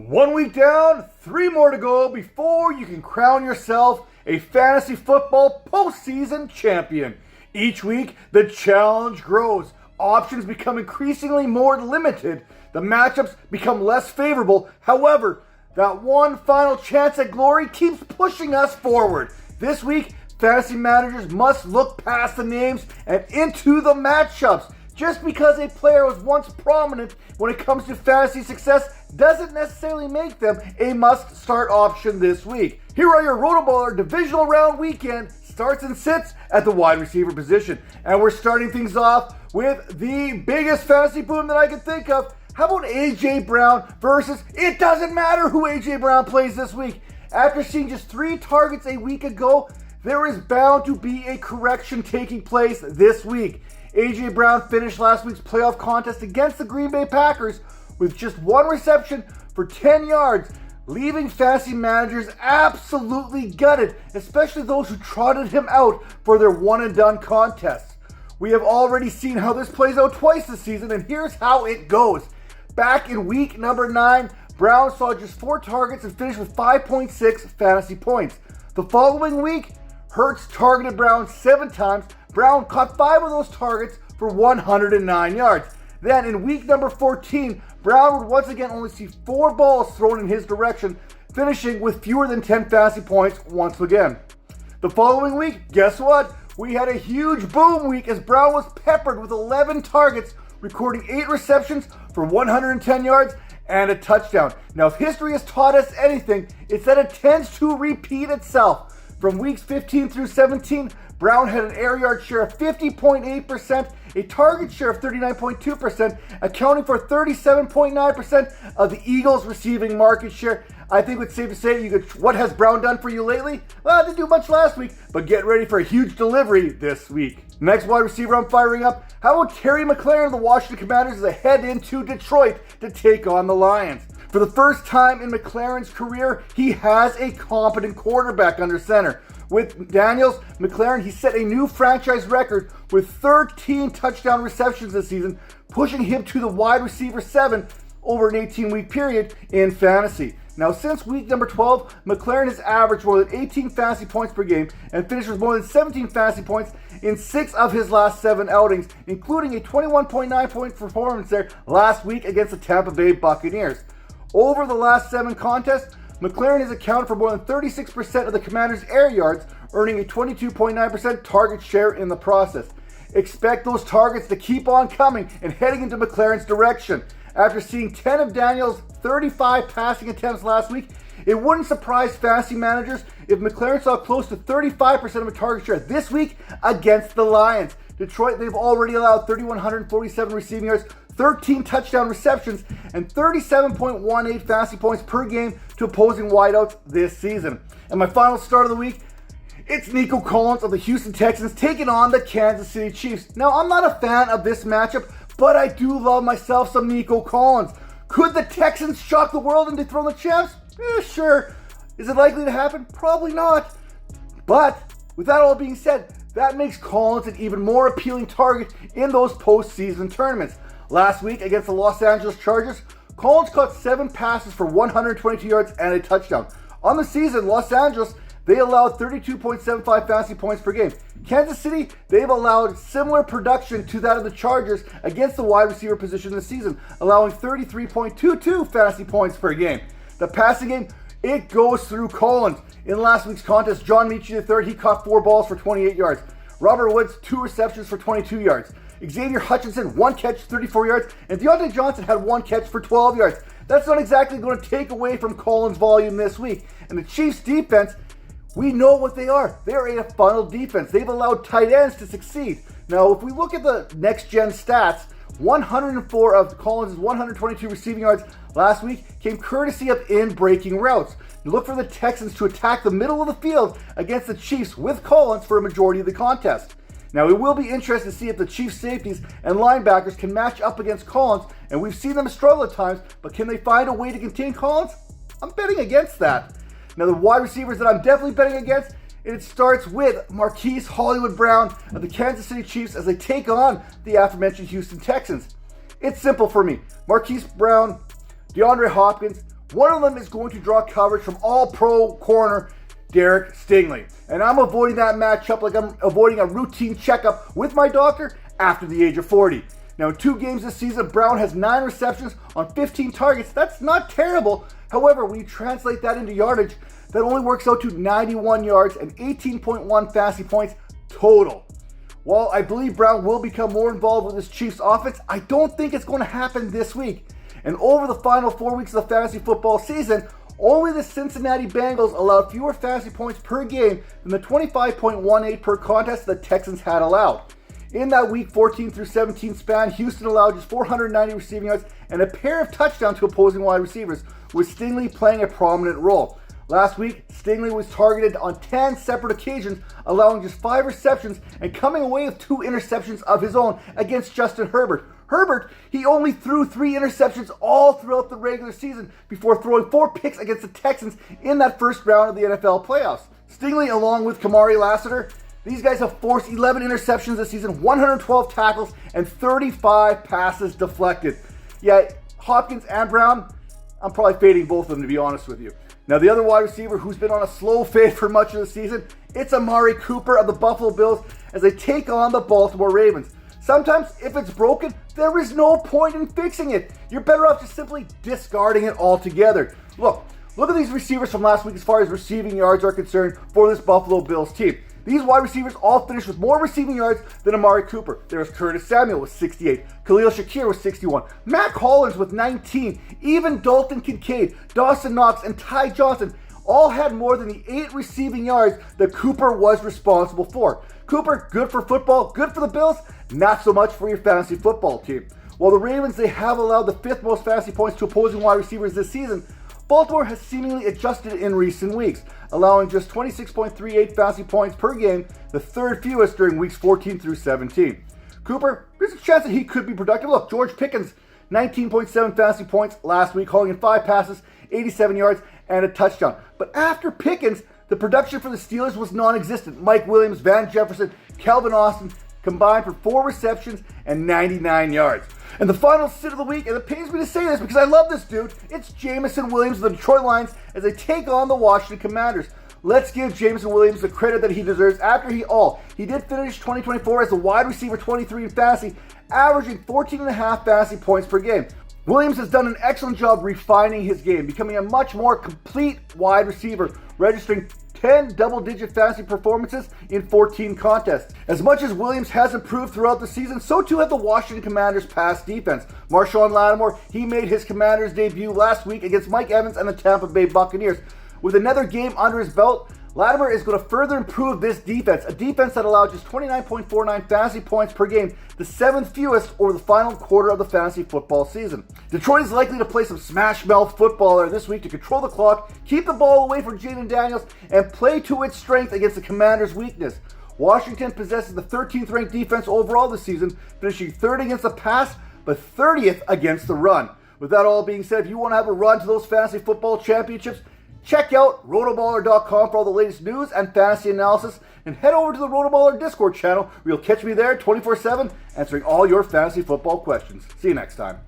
1 week down, 3 more to go before you can crown yourself a fantasy football postseason champion. Each week, the challenge grows. Options become increasingly more limited. The matchups become less favorable. However, that one final chance at glory keeps pushing us forward. This week, fantasy managers must look past the names and into the matchups. Just because a player was once prominent when it comes to fantasy success doesn't necessarily make them a must-start option this week. Here are your RotoBaller Divisional Round Weekend starts and sits at the wide receiver position. And we're starting things off with the biggest fantasy boom that I can think of. How about A.J. Brown versus, it doesn't matter who A.J. Brown plays this week. After seeing just 3 targets a week ago, there is bound to be a correction taking place this week. A.J. Brown finished last week's playoff contest against the Green Bay Packers with just 1 reception for 10 yards, leaving fantasy managers absolutely gutted, especially those who trotted him out for their one-and-done contests. We have already seen how this plays out twice this season, and here's how it goes. Back in week number 9, Brown saw just 4 targets and finished with 5.6 fantasy points. The following week, Hurts targeted Brown 7 times. Brown caught 5 of those targets for 109 yards. Then in week number 14, Brown would once again only see 4 balls thrown in his direction, finishing with fewer than 10 fantasy points once again. The following week, guess what? We had a huge boom week as Brown was peppered with 11 targets, recording 8 receptions for 110 yards and a touchdown. Now, if history has taught us anything, it's that it tends to repeat itself. From weeks 15 through 17, Brown had an air yard share of 50.8%, a target share of 39.2%, accounting for 37.9% of the Eagles' receiving market share. I think it's safe to say, what has Brown done for you lately? Well, didn't do much last week, but get ready for a huge delivery this week. Next wide receiver I'm firing up. How about Terry McLaurin of the Washington Commanders as they head into Detroit to take on the Lions? For the first time in McLaurin's career, he has a competent quarterback under center. With Daniels, McLaurin, he set a new franchise record with 13 touchdown receptions this season, pushing him to the wide receiver 7 over an 18-week period in fantasy. Now, since week number 12, McLaurin has averaged more than 18 fantasy points per game and finished with more than 17 fantasy points in 6 of his last 7 outings, including a 21.9 point performance there last week against the Tampa Bay Buccaneers. Over the last 7 contests, McLaurin has accounted for more than 36% of the Commanders' air yards, earning a 22.9% target share in the process. Expect those targets to keep on coming and heading into McLaurin's direction. After seeing 10 of Daniels' 35 passing attempts last week, it wouldn't surprise fantasy managers if McLaurin saw close to 35% of a target share this week against the Lions. Detroit, they've already allowed 3,147 receiving yards, 13 touchdown receptions, and 37.18 fantasy points per game to opposing wideouts this season. And my final start of the week, it's Nico Collins of the Houston Texans taking on the Kansas City Chiefs. Now, I'm not a fan of this matchup, but I do love myself some Nico Collins. Could the Texans shock the world and dethrone the champs? Sure. Is it likely to happen? Probably not. But with that all being said, that makes Collins an even more appealing target in those postseason tournaments. Last week against the Los Angeles Chargers, Collins caught 7 passes for 122 yards and a touchdown. On the season, Los Angeles, they allowed 32.75 fantasy points per game. Kansas City, they've allowed similar production to that of the Chargers against the wide receiver position this season, allowing 33.22 fantasy points per game. The passing game, it goes through Collins. In last week's contest, John Michie III, he caught 4 balls for 28 yards. Robert Woods, 2 receptions for 22 yards. Xavier Hutchinson, 1 catch, 34 yards. And Deontay Johnson had 1 catch for 12 yards. That's not exactly going to take away from Collins' volume this week. And the Chiefs' defense, we know what they are. They're a funnel defense. They've allowed tight ends to succeed. Now, if we look at the next-gen stats, 104 of Collins' 122 receiving yards last week came courtesy of in-breaking routes. You look for the Texans to attack the middle of the field against the Chiefs with Collins for a majority of the contest. Now, it will be interesting to see if the Chiefs safeties and linebackers can match up against Collins, and we've seen them struggle at times, but can they find a way to contain Collins? I'm betting against that. Now, the wide receivers that I'm definitely betting against, it starts with Marquise Hollywood Brown of the Kansas City Chiefs as they take on the aforementioned Houston Texans. It's simple for me. Marquise Brown, DeAndre Hopkins, One of them is going to draw coverage from All-Pro corner Derek Stingley. And I'm avoiding that matchup like I'm avoiding a routine checkup with my doctor after the age of 40. Now, in 2 games this season, Brown has 9 receptions on 15 targets. That's not terrible. However, when you translate that into yardage, that only works out to 91 yards and 18.1 fantasy points total. While I believe Brown will become more involved with his Chiefs offense, I don't think it's going to happen this week. And over the final 4 weeks of the fantasy football season, only the Cincinnati Bengals allowed fewer fantasy points per game than the 25.18 per contest the Texans had allowed. In that week 14 through 17 span, Houston allowed just 490 receiving yards and a pair of touchdowns to opposing wide receivers, with Stingley playing a prominent role. Last week, Stingley was targeted on 10 separate occasions, allowing just 5 receptions and coming away with 2 interceptions of his own against Justin Herbert. Herbert, he only threw 3 interceptions all throughout the regular season before throwing 4 picks against the Texans in that first round of the NFL playoffs. Stingley, along with Kamari Lassiter, these guys have forced 11 interceptions this season, 112 tackles, and 35 passes deflected. Yeah, Hopkins and Brown, I'm probably fading both of them, to be honest with you. Now, the other wide receiver who's been on a slow fade for much of the season, it's Amari Cooper of the Buffalo Bills as they take on the Baltimore Ravens. Sometimes, if it's broken, there is no point in fixing it. You're better off just simply discarding it altogether. Look at these receivers from last week as far as receiving yards are concerned for this Buffalo Bills team. These wide receivers all finished with more receiving yards than Amari Cooper. There's Curtis Samuel with 68, Khalil Shakir with 61, Matt Collins with 19, even Dalton Kincaid, Dawson Knox, and Ty Johnson all had more than the 8 receiving yards that Cooper was responsible for. Cooper, good for football, good for the Bills, not so much for your fantasy football team. While the Ravens, they have allowed the 5th most fantasy points to opposing wide receivers this season, Baltimore has seemingly adjusted in recent weeks, allowing just 26.38 fantasy points per game, the 3rd fewest during weeks 14 through 17. Cooper, there's a chance that he could be productive. Look, George Pickens, 19.7 fantasy points last week, hauling in 5 passes, 87 yards, and a touchdown. But after Pickens, the production for the Steelers was non-existent. Mike Williams, Van Jefferson, Calvin Austin combined for 4 receptions and 99 yards. And the final sit of the week, and it pains me to say this because I love this dude, it's Jameson Williams of the Detroit Lions as they take on the Washington Commanders. Let's give Jameson Williams the credit that he deserves after he did finish 2024 as a wide receiver 23 in fantasy, averaging 14.5 fantasy points per game. Williams has done an excellent job refining his game, becoming a much more complete wide receiver, registering 10 double-digit fantasy performances in 14 contests. As much as Williams has improved throughout the season, so too have the Washington Commanders' pass defense. Marshawn Lattimore, he made his Commanders debut last week against Mike Evans and the Tampa Bay Buccaneers. With another game under his belt, Lattimore is going to further improve this defense, a defense that allowed just 29.49 fantasy points per game, the 7th fewest over the final quarter of the fantasy football season. Detroit is likely to play some smash-mouth football there this week to control the clock, keep the ball away from Jaden Daniels, and play to its strength against the Commanders' weakness. Washington possesses the 13th ranked defense overall this season, finishing 3rd against the pass, but 30th against the run. With that all being said, if you want to have a run to those fantasy football championships, check out RotoBaller.com for all the latest news and fantasy analysis, and head over to the RotoBaller Discord channel where you'll catch me there 24/7 answering all your fantasy football questions. See you next time.